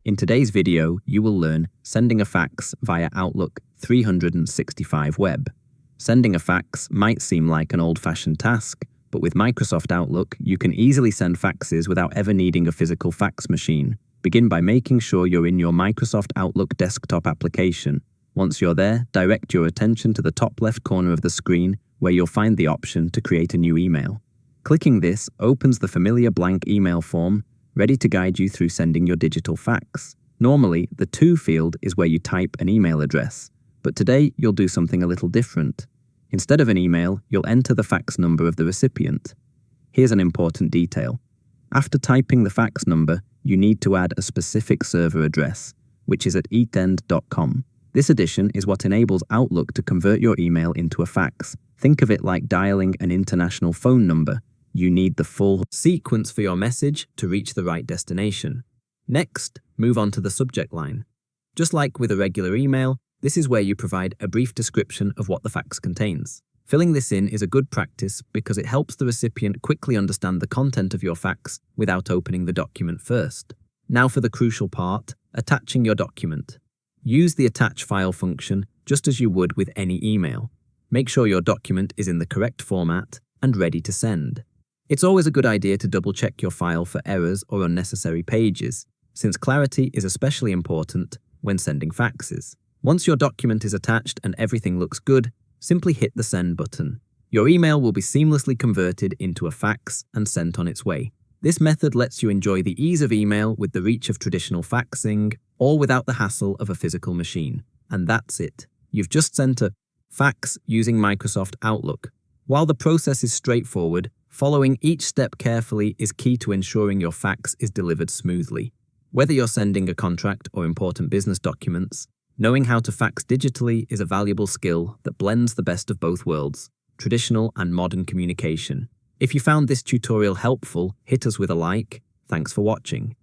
In today's video, you will learn sending a fax via Outlook 365 Web. Sending a fax might seem like an old-fashioned task, but with Microsoft Outlook, you can easily send faxes without ever needing a physical fax machine. Begin by making sure you're in your Microsoft Outlook desktop application. Once you're there, direct your attention to the top left corner of the screen, where you'll find the option to create a new email. Clicking this opens the familiar blank email form, ready to guide you through sending your digital fax. Normally, the To field is where you type an email address, but today you'll do something a little different. Instead of an email, you'll enter the fax number of the recipient. Here's an important detail. After typing the fax number, you need to add a specific server address, which is at etend.com. This addition is what enables Outlook to convert your email into a fax. Think of it like dialing an international phone number. You need the full sequence for your message to reach the right destination. Next, move on to the subject line. Just like with a regular email, this is where you provide a brief description of what the fax contains. Filling this in is a good practice because it helps the recipient quickly understand the content of your fax without opening the document first. Now for the crucial part, attaching your document. Use the attach file function just as you would with any email. Make sure your document is in the correct format and ready to send. It's always a good idea to double-check your file for errors or unnecessary pages, since clarity is especially important when sending faxes. Once your document is attached and everything looks good, simply hit the send button. Your email will be seamlessly converted into a fax and sent on its way. This method lets you enjoy the ease of email with the reach of traditional faxing, all without the hassle of a physical machine. And that's it. You've just sent a fax using Microsoft Outlook. While the process is straightforward, following each step carefully is key to ensuring your fax is delivered smoothly. Whether you're sending a contract or important business documents, knowing how to fax digitally is a valuable skill that blends the best of both worlds, traditional and modern communication. If you found this tutorial helpful, hit us with a like. Thanks for watching.